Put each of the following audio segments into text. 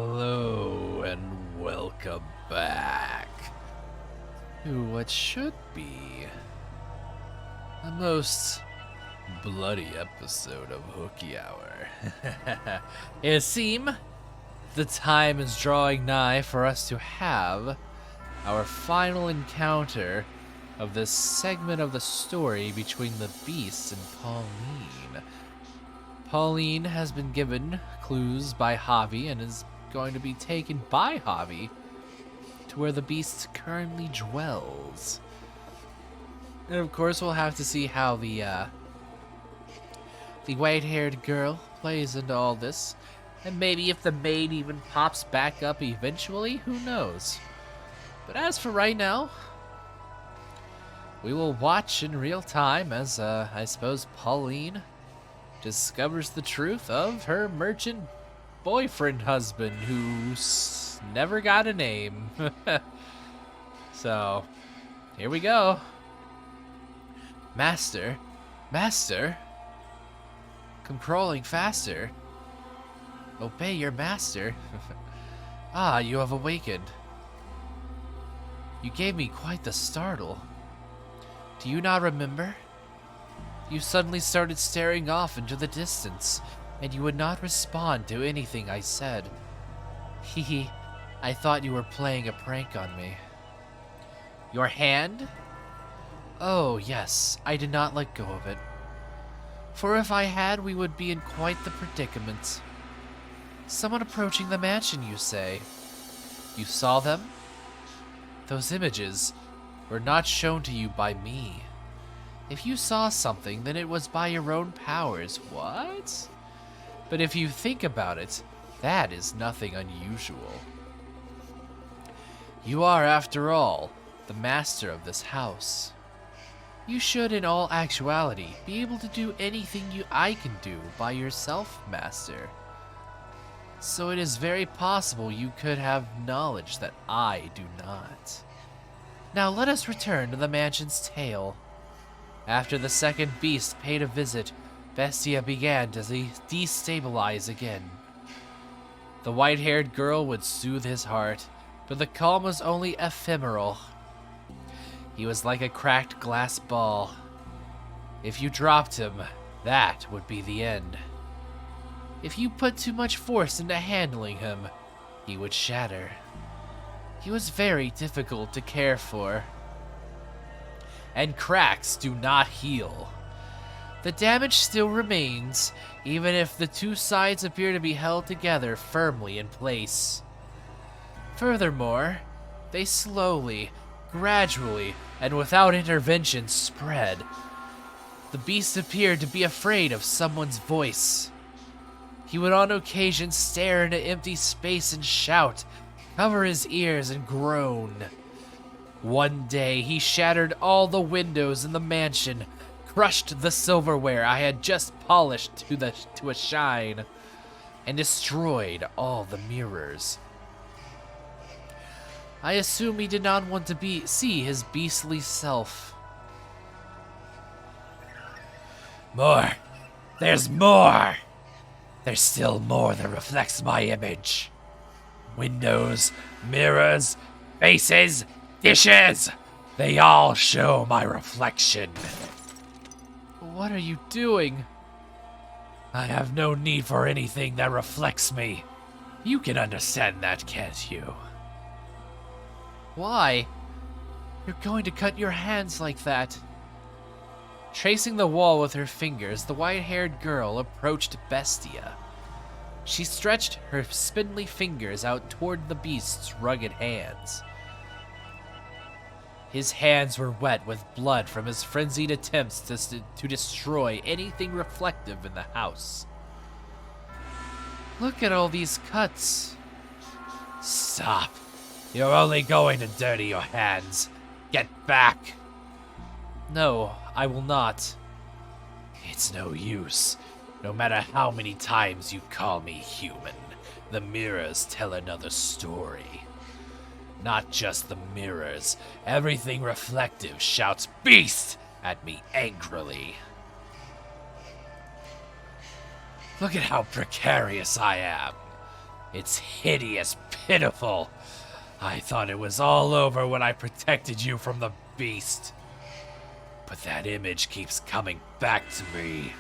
Hello and welcome back to what should be the most bloody episode of Hooky Hour. It seems the time is drawing nigh for us to have our final encounter of this segment of the story between the Beast and Pauline. Pauline has been given clues by Javi and is going to be taken by Javi to where the Beast currently dwells. And of course, we'll have to see how the white-haired girl plays into all this. And maybe if the maid even pops back up eventually, who knows? But as for right now, we will watch in real time as, I suppose, Pauline discovers the truth of her merchant boyfriend husband who's never got a name. So, here we go. Master, come crawling faster. Obey your master. Ah, you have awakened. You gave me quite the startle. Do you not remember? You suddenly started staring off into the distance, and you would not respond to anything I said. Hee, I thought you were playing a prank on me. Your hand? Oh, yes, I did not let go of it. For if I had, we would be in quite the predicament. Someone approaching the mansion, you say? You saw them? Those images were not shown to you by me. If you saw something, then it was by your own powers. What? But if you think about it, that is nothing unusual. You are, after all, the master of this house. You should, in all actuality, be able to do anything I can do by yourself, master. So it is very possible you could have knowledge that I do not. Now let us return to the mansion's tale. After the second beast paid a visit, Bestia began to destabilize again. The white-haired girl would soothe his heart, but the calm was only ephemeral. He was like a cracked glass ball. If you dropped him, that would be the end. If you put too much force into handling him, he would shatter. He was very difficult to care for. And cracks do not heal. The damage still remains, even if the two sides appear to be held together firmly in place. Furthermore, they slowly, gradually, and without intervention spread. The beast appeared to be afraid of someone's voice. He would on occasion stare into empty space and shout, cover his ears and groan. One day he shattered all the windows in the mansion, crushed the silverware I had just polished to a shine, and destroyed all the mirrors. I assume he did not want to see his beastly self. More! There's more! There's still more that reflects my image. Windows, mirrors, faces, dishes! They all show my reflection. What are you doing? I have no need for anything that reflects me. You can understand that, can't you? Why? You're going to cut your hands like that. Tracing the wall with her fingers, the white-haired girl approached Bestia. She stretched her spindly fingers out toward the beast's rugged hands. His hands were wet with blood from his frenzied attempts to destroy anything reflective in the house. Look at all these cuts. Stop. You're only going to dirty your hands. Get back. No, I will not. It's no use. No matter how many times you call me human, the mirrors tell another story. Not just the mirrors. Everything reflective shouts beast at me angrily. Look at how precarious I am. It's hideous, pitiful. I thought it was all over when I protected you from the beast. But that image keeps coming back to me.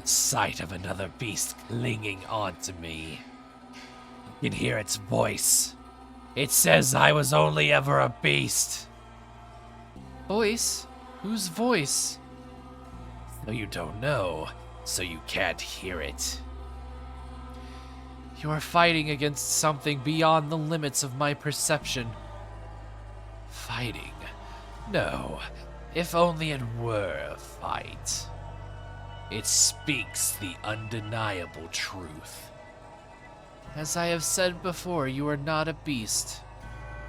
The sight of another beast clinging onto me. You can hear its voice. It says I was only ever a beast. Voice? Whose voice? No, you don't know, so you can't hear it. You are fighting against something beyond the limits of my perception. Fighting? No, if only it were a fight. It speaks the undeniable truth. As I have said before, you are not a beast.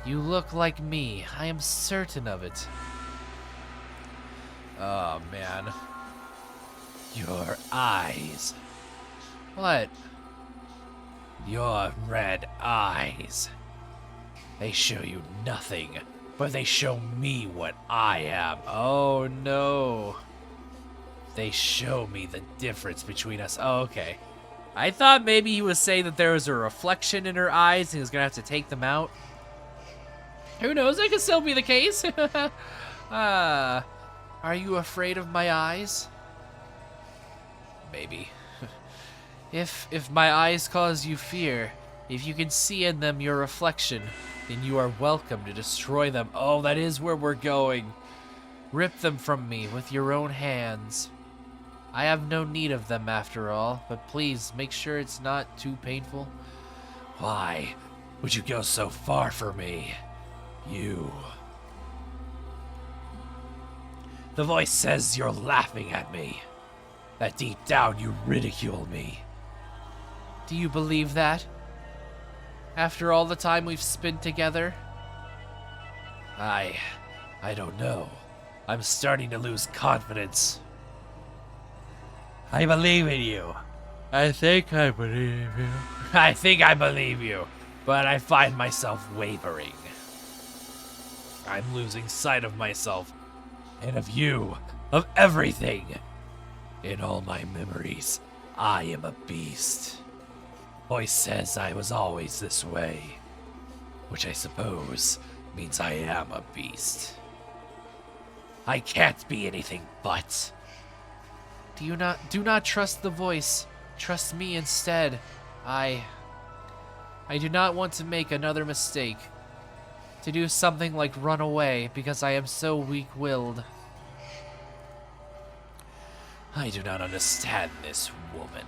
You look like me, I am certain of it. Oh, man. Your eyes. What? Your red eyes. They show you nothing, but they show me what I am. Oh, no. They show me the difference between us. Oh, okay. I thought maybe he was saying that there was a reflection in her eyes and he was going to have to take them out. Who knows? That could still be the case. Are you afraid of my eyes? Maybe. If my eyes cause you fear, if you can see in them your reflection, then you are welcome to destroy them. Oh, that is where we're going. Rip them from me with your own hands. I have no need of them after all, but please make sure it's not too painful. Why would you go so far for me? You. The voice says you're laughing at me. That deep down you ridicule me. Do you believe that? After all the time we've spent together? I don't know. I'm starting to lose confidence. I believe in you. I think I believe you. I think I believe you, but I find myself wavering. I'm losing sight of myself, and of you, of everything. In all my memories, I am a beast. Voice says I was always this way, which I suppose means I am a beast. I can't be anything but. Do not trust the voice. Trust me instead. I do not want to make another mistake. To do something like run away because I am so weak-willed. I do not understand this woman.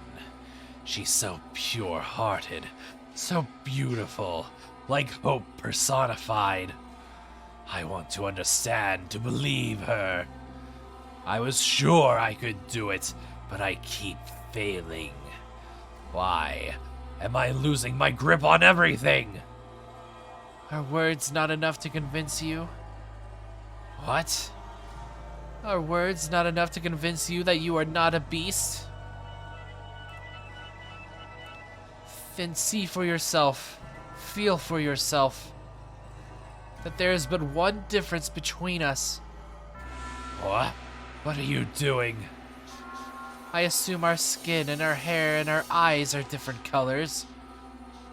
She's so pure-hearted, so beautiful, like hope personified. I want to understand, to believe her. I was sure I could do it, but I keep failing. Why? Am I losing my grip on everything? Are words not enough to convince you? What? Are words not enough to convince you that you are not a beast? Then see for yourself, feel for yourself, that there is but one difference between us. What? What are you doing? I assume our skin and our hair and our eyes are different colors,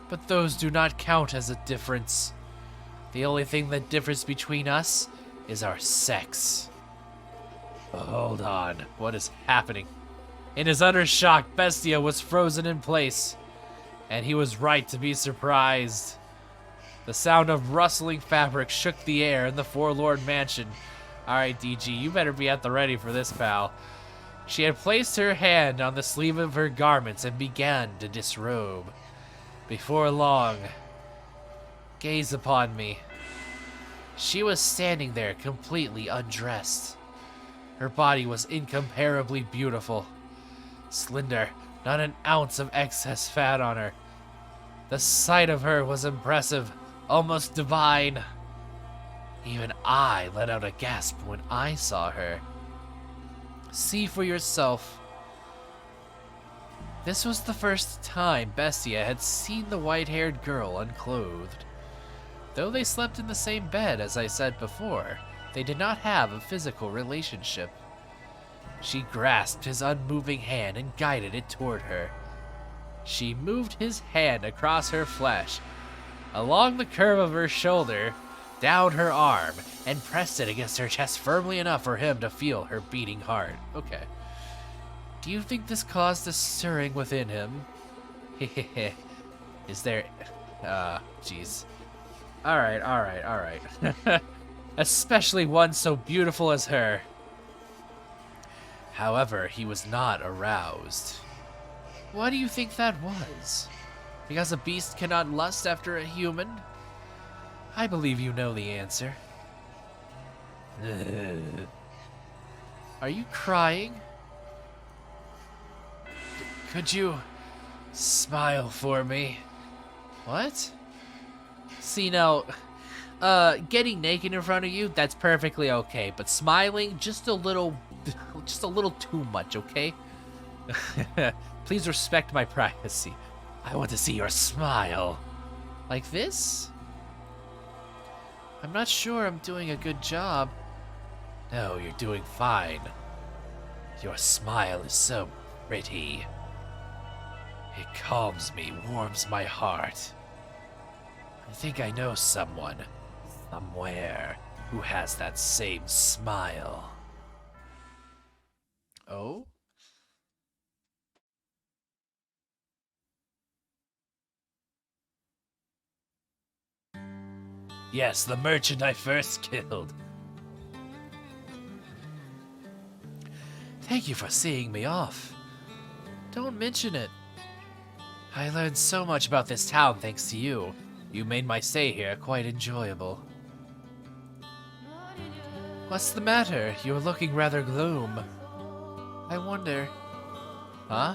but those do not count as a difference. The only thing that differs between us is our sex. Hold on, what is happening? In his utter shock, Bestia was frozen in place, and he was right to be surprised. The sound of rustling fabric shook the air in the forlorn mansion. Alright, DG, you better be at the ready for this, pal. She had placed her hand on the sleeve of her garments and began to disrobe. Before long, gaze upon me. She was standing there completely undressed. Her body was incomparably beautiful. Slender, not an ounce of excess fat on her. The sight of her was impressive, almost divine. Even I let out a gasp when I saw her. See for yourself. This was the first time Bestia had seen the white-haired girl unclothed. Though they slept in the same bed, as I said before, they did not have a physical relationship. She grasped his unmoving hand and guided it toward her. She moved his hand across her flesh, along the curve of her shoulder, down her arm, and pressed it against her chest firmly enough for him to feel her beating heart. Okay. Do you think this caused a stirring within him? Hehehe. Is there... jeez. Alright. Especially one so beautiful as her. However, he was not aroused. Why do you think that was? Because a beast cannot lust after a human? I believe you know the answer. Are you crying? Could you smile for me? What? See, now, getting naked in front of you, that's perfectly okay, but smiling, just a little too much, okay? Please respect my privacy. I want to see your smile. Like this? I'm not sure I'm doing a good job. No, you're doing fine. Your smile is so pretty. It calms me, warms my heart. I think I know someone, somewhere, who has that same smile. Oh? Yes, the merchant I first killed. Thank you for seeing me off. Don't mention it. I learned so much about this town thanks to you. You made my stay here quite enjoyable. What's the matter? You're looking rather gloom. I wonder... Huh?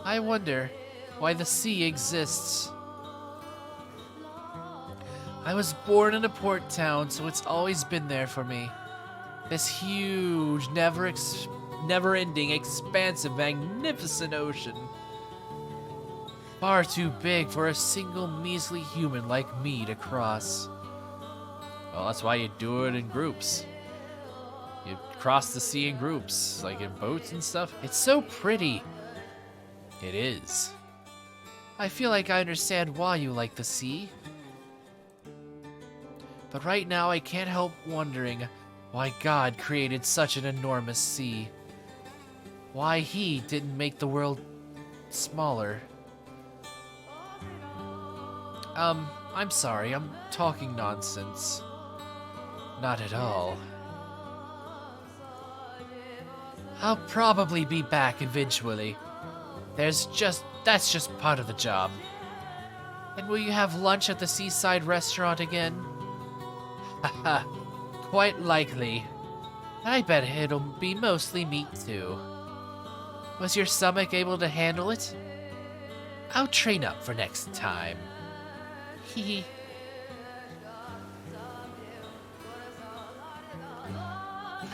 I wonder why the sea exists. I was born in a port town, so it's always been there for me. This huge, never-ending, expansive, magnificent ocean. Far too big for a single measly human like me to cross. Well, that's why you do it in groups. You cross the sea in groups, like in boats and stuff. It's so pretty. It is. I feel like I understand why you like the sea. But right now I can't help wondering why God created such an enormous sea. Why he didn't make the world smaller. I'm sorry, I'm talking nonsense. Not at all. I'll probably be back eventually. That's just part of the job. And will you have lunch at the seaside restaurant again? Haha, quite likely. I bet it'll be mostly meat too. Was your stomach able to handle it? I'll train up for next time. Hee.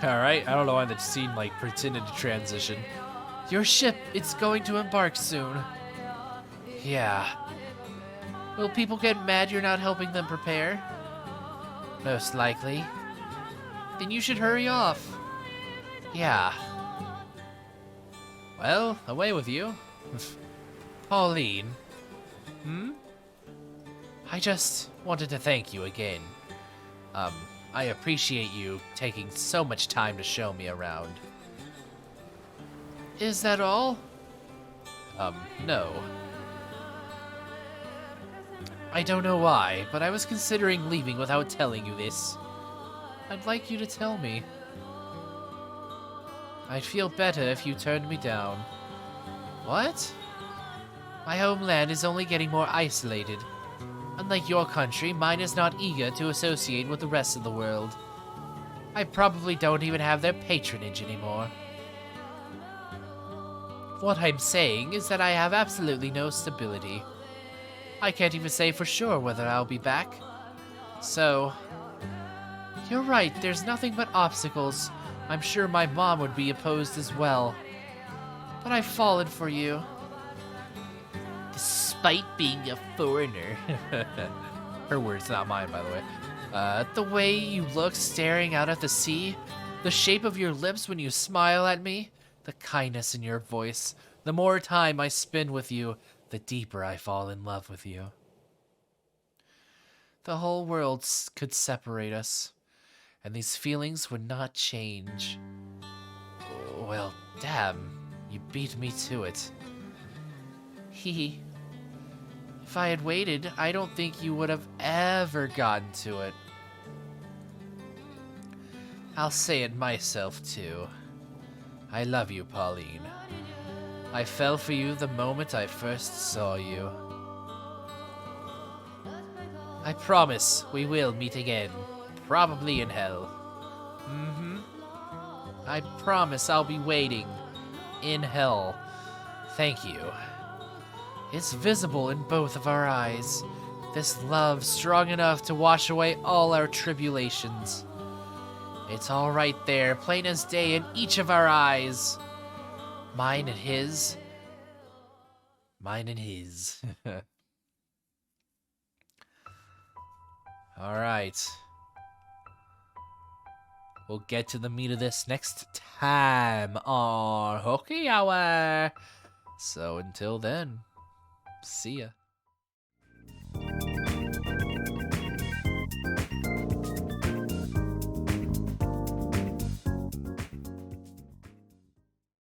Alright, I don't know why that scene pretended to transition. Your ship, it's going to embark soon. Yeah. Will people get mad you're not helping them prepare? Most likely. Then you should hurry off. Yeah. Well, away with you. Pauline. I just wanted to thank you again. I appreciate you taking so much time to show me around. Is that all? No. I don't know why, but I was considering leaving without telling you this. I'd like you to tell me. I'd feel better if you turned me down. What? My homeland is only getting more isolated. Unlike your country, mine is not eager to associate with the rest of the world. I probably don't even have their patronage anymore. What I'm saying is that I have absolutely no stability. I can't even say for sure whether I'll be back. So, you're right, there's nothing but obstacles. I'm sure my mom would be opposed as well. But I've fallen for you. Despite being a foreigner. Her words, not mine, by the way. The way you look staring out at the sea, the shape of your lips when you smile at me, the kindness in your voice, The more time I spend with you, the deeper I fall in love with you. The whole world could separate us, and these feelings would not change. Well, damn, you beat me to it. Hee. If I had waited, I don't think you would have ever gotten to it. I'll say it myself, too. I love you, Pauline. I fell for you the moment I first saw you. I promise we will meet again, probably in hell. I promise I'll be waiting in hell. Thank you. It's visible in both of our eyes. This love strong enough to wash away all our tribulations. It's all right there, plain as day in each of our eyes. Mine and his. Mine and his. Alright. We'll get to the meat of this next time on Hooky Hour. So until then, see ya.